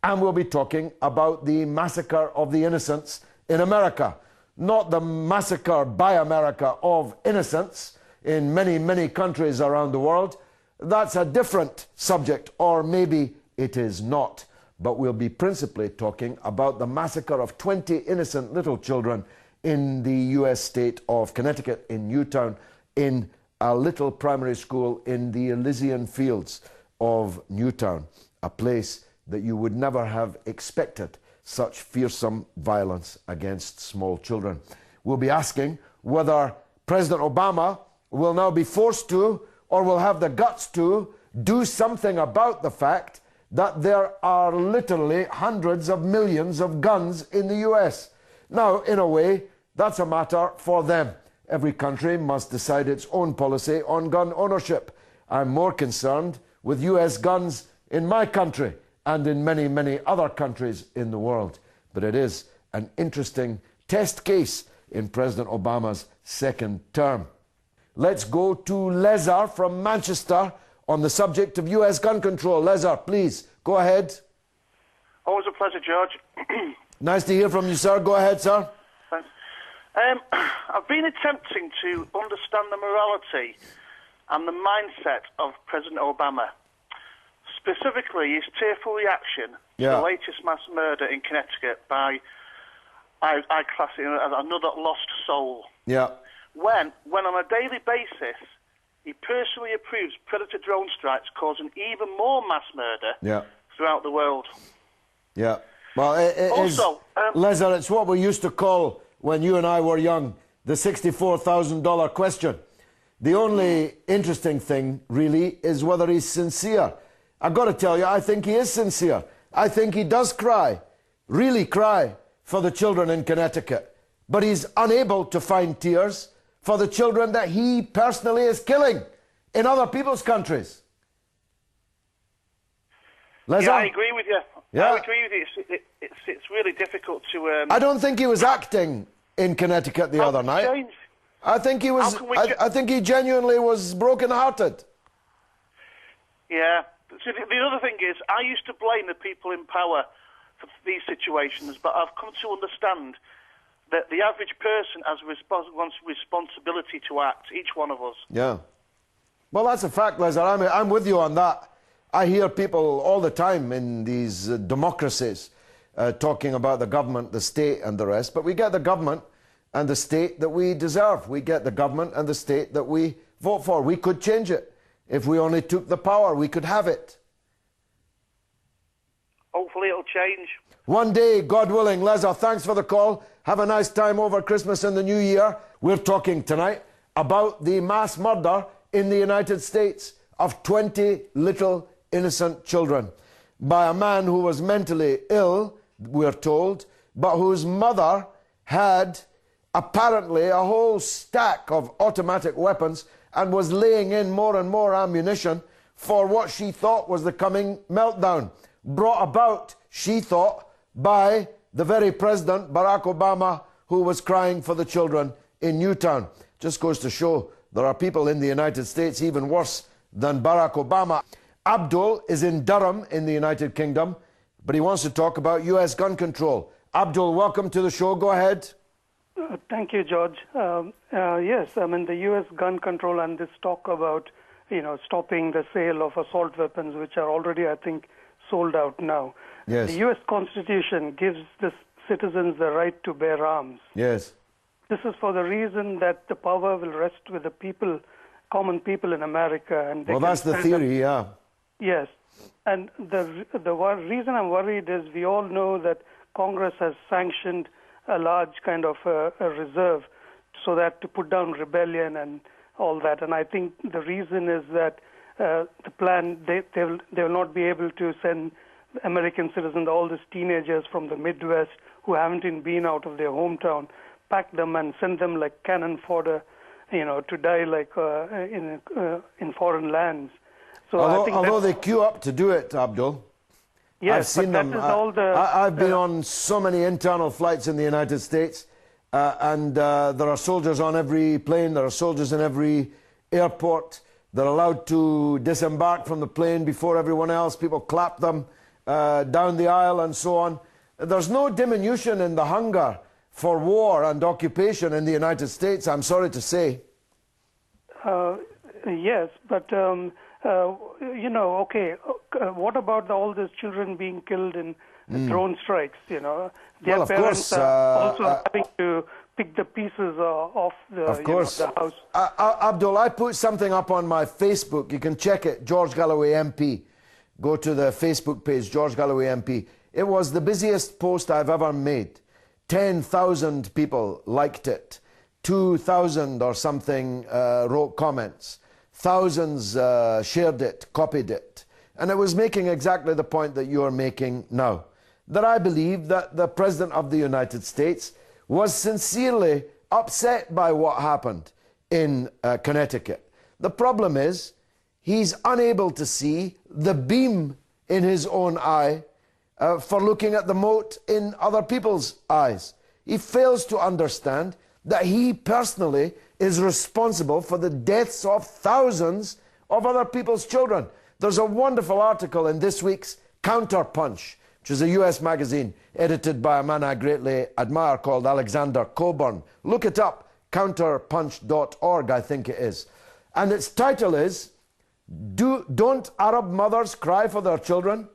And we'll be talking about the massacre of the innocents in America. Not the massacre by America of innocents in many, many countries around the world. That's a different subject, or maybe it is not. But we'll be principally talking about the massacre of 20 innocent little children in the US state of Connecticut, in Newtown, in a little primary school in the Elysian fields of Newtown, a place that you would never have expected such fearsome violence against small children. We'll be asking whether President Obama will now be forced to, or will have the guts to, do something about the fact that there are literally hundreds of millions of guns in the US. Now, in a way, that's a matter for them. Every country must decide its own policy on gun ownership. I'm more concerned with US guns in my country and in many, many other countries in the world. But it is an interesting test case in President Obama's second term. Let's go to Lesar from Manchester on the subject of US gun control. Lesar, please, go ahead. Always a pleasure, George. Nice to hear from you, sir. Go ahead, sir. Thanks. I've been attempting to understand the morality and the mindset of President Obama. Specifically, his tearful reaction to the latest mass murder in Connecticut by, I class it as another lost soul. Yeah. When on a daily basis, he personally approves predator drone strikes causing even more mass murder throughout the world. Yeah. Well, also, Lesar, it's what we used to call, when you and I were young, the $64,000 question. The only interesting thing, really, is whether he's sincere. I've got to tell you, I think he is sincere. I think he does cry, really cry, for the children in Connecticut. But he's unable to find tears for the children that he personally is killing in other people's countries. Lesar? Yeah, I agree with you. Yeah. I agree with you. It's really difficult to... I don't think he was acting in Connecticut the other night. Change? I think he was. I think he genuinely was broken-hearted. Yeah. So the other thing is, I used to blame the people in power for these situations, but I've come to understand that the average person has responsibility to act, each one of us. Yeah. Well, that's a fact, Lesar. I'm with you on that. I hear people all the time in these democracies talking about the government, the state, and the rest, but we get the government and the state that we deserve. We get the government and the state that we vote for. We could change it. If we only took the power, we could have it. Hopefully it'll change. One day, God willing. Lesar, thanks for the call. Have a nice time over Christmas and the New Year. We're talking tonight about the mass murder in the United States of 20 little innocent children by a man who was mentally ill, we're told, but whose mother had apparently a whole stack of automatic weapons and was laying in more and more ammunition for what she thought was the coming meltdown, brought about, she thought, by the very President, Barack Obama, who was crying for the children in Newtown. Just goes to show there are people in the United States even worse than Barack Obama. Abdul is in Durham in the United Kingdom, but he wants to talk about US gun control. Abdul, welcome to the show. Go ahead. Thank you, George. Yes, I mean, the U.S. gun control and this talk about, stopping the sale of assault weapons, which are already, I think, sold out now. Yes. The U.S. Constitution gives the citizens the right to bear arms. Yes. This is for the reason that the power will rest with the people, common people in America. And well, that's the theory, yeah. Yes. And the reason I'm worried is we all know that Congress has sanctioned a large kind of a reserve so that to put down rebellion and all that. And I think the reason is that the plan, they will not be able to send American citizens, all these teenagers from the Midwest who haven't even been out of their hometown, pack them and send them like cannon fodder, to die like in foreign lands. So although they queue up to do it, Abdul. Yes, I've seen them. I've been on so many internal flights in the United States, and there are soldiers on every plane, there are soldiers in every airport. They're allowed to disembark from the plane before everyone else. People clap them. down the aisle and so on. There's no diminution in the hunger for war and occupation in the United States, I'm sorry to say. Yes, but, okay, what about all these children being killed in drone strikes, Their parents are also having to pick the pieces off the house. Abdul, I put something up on my Facebook. You can check it, George Galloway MP. Go to the Facebook page, George Galloway MP. It was the busiest post I've ever made. 10,000 people liked it. 2,000 or something wrote comments. Thousands shared it, copied it. And it was making exactly the point that you're making now. That I believe that the President of the United States was sincerely upset by what happened in Connecticut. The problem is, he's unable to see the beam in his own eye for looking at the mote in other people's eyes. He fails to understand that he personally is responsible for the deaths of thousands of other people's children. There's a wonderful article in this week's Counterpunch, which is a US magazine edited by a man I greatly admire called Alexander Coburn. Look it up, counterpunch.org, I think it is. And its title is, Don't Arab Mothers Cry for Their Children?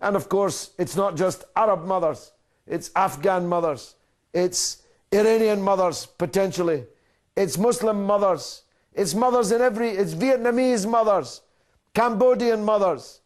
And of course, it's not just Arab mothers, it's Afghan mothers, it's Iranian mothers, potentially, it's Muslim mothers, it's mothers in it's Vietnamese mothers, Cambodian mothers.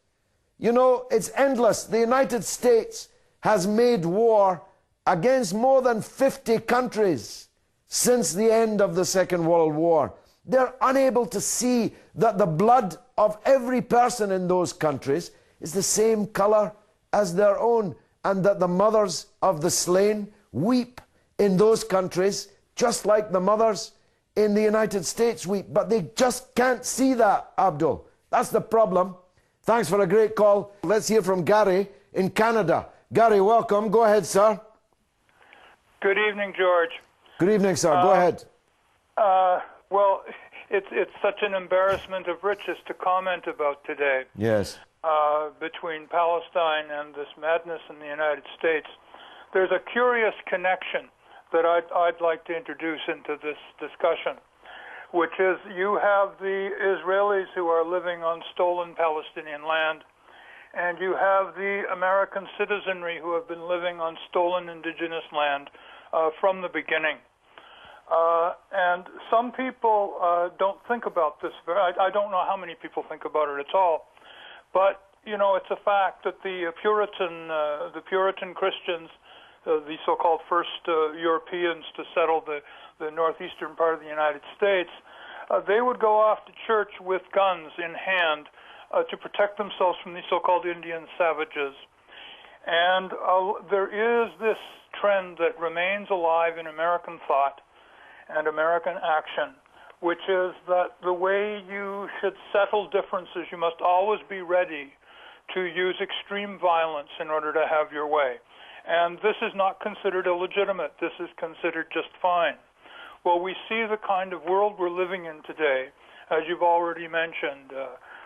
It's endless. The United States has made war against more than 50 countries since the end of the Second World War. They're unable to see that the blood of every person in those countries is the same color as their own, and that the mothers of the slain weep in those countries just like the mothers in the United States weep. But they just can't see that, Abdul. That's the problem. Thanks for a great call. Let's hear from Gary in Canada. Gary, welcome. Go ahead, sir. Good evening, George. Good evening, sir. Go ahead. Well, it's such an embarrassment of riches to comment about today. Yes. Between Palestine and this madness in the United States. There's a curious connection that I'd like to introduce into this discussion, which is you have the Israelis who are living on stolen Palestinian land, and you have the American citizenry who have been living on stolen indigenous land from the beginning. And some people don't think about this. I don't know how many people think about it at all. But, it's a fact that the Puritan Christians, the so-called first Europeans to settle the northeastern part of the United States, they would go off to church with guns in hand to protect themselves from these so-called Indian savages. And there is this trend that remains alive in American thought and American action, which is that the way you should settle differences, you must always be ready to use extreme violence in order to have your way. And this is not considered illegitimate. This is considered just fine. Well, we see the kind of world we're living in today, as you've already mentioned,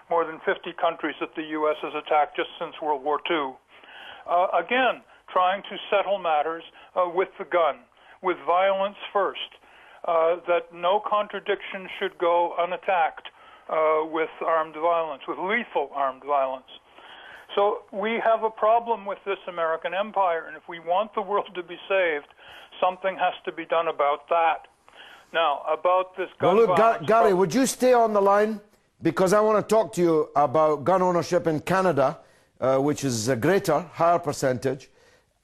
more than 50 countries that the U.S. has attacked just since World War II. Again, trying to settle matters with the gun, with violence first, that no contradiction should go unattacked with armed violence, with lethal armed violence. So we have a problem with this American empire, and if we want the world to be saved, something has to be done about that. Now, about this gun violence... Gary, would you stay on the line? Because I want to talk to you about gun ownership in Canada, which is a greater, higher percentage,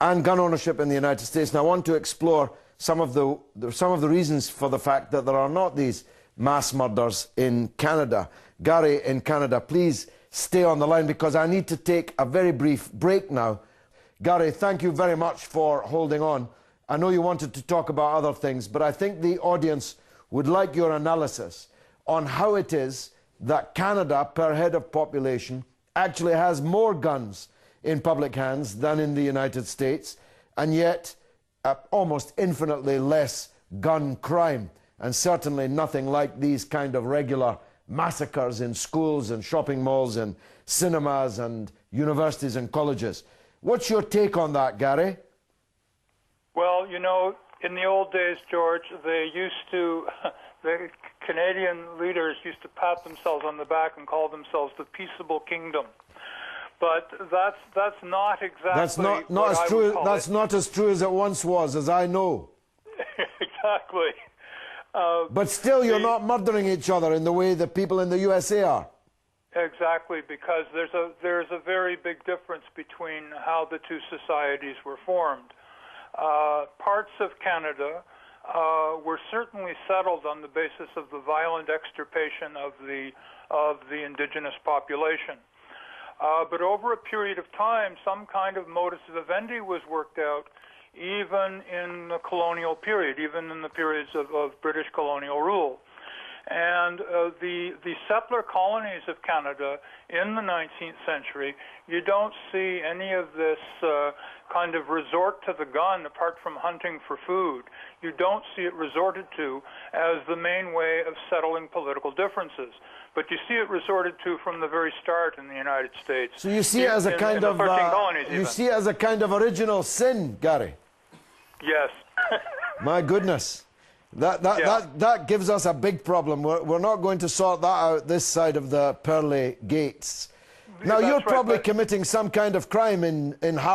and gun ownership in the United States. And I want to explore some of the reasons for the fact that there are not these mass murders in Canada. Gary in Canada, please stay on the line because I need to take a very brief break now. Gary, thank you very much for holding on. I know you wanted to talk about other things, but I think the audience would like your analysis on how it is that Canada, per head of population, actually has more guns in public hands than in the United States, and yet almost infinitely less gun crime, and certainly nothing like these kind of regular massacres in schools and shopping malls and cinemas and universities and colleges. What's your take on that, Gary? Well, you know, in the old days, George, they used to, the Canadian leaders used to pat themselves on the back and call themselves the peaceable kingdom. But that's not exactly that's not what as I true. would call That's it. not as true as it once was, as I know. Exactly. But still, you're not murdering each other in the way the people in the USA are. Exactly, because there's a very big difference between how the two societies were formed. Parts of Canada were certainly settled on the basis of the violent extirpation of the indigenous population. But over a period of time, some kind of modus vivendi was worked out, even in the colonial period, even in the periods of British colonial rule. And the settler colonies of Canada in the 19th century, you don't see any of this kind of resort to the gun apart from hunting for food. You don't see it resorted to as the main way of settling political differences. But you see it resorted to from the very start in the United States. So you see it as a kind of you see it as a kind of original sin, Gary. Yes. My goodness. That gives us a big problem. We're not going to sort that out this side of the pearly gates. Now, That's you're right, probably but committing some kind of crime in Harper.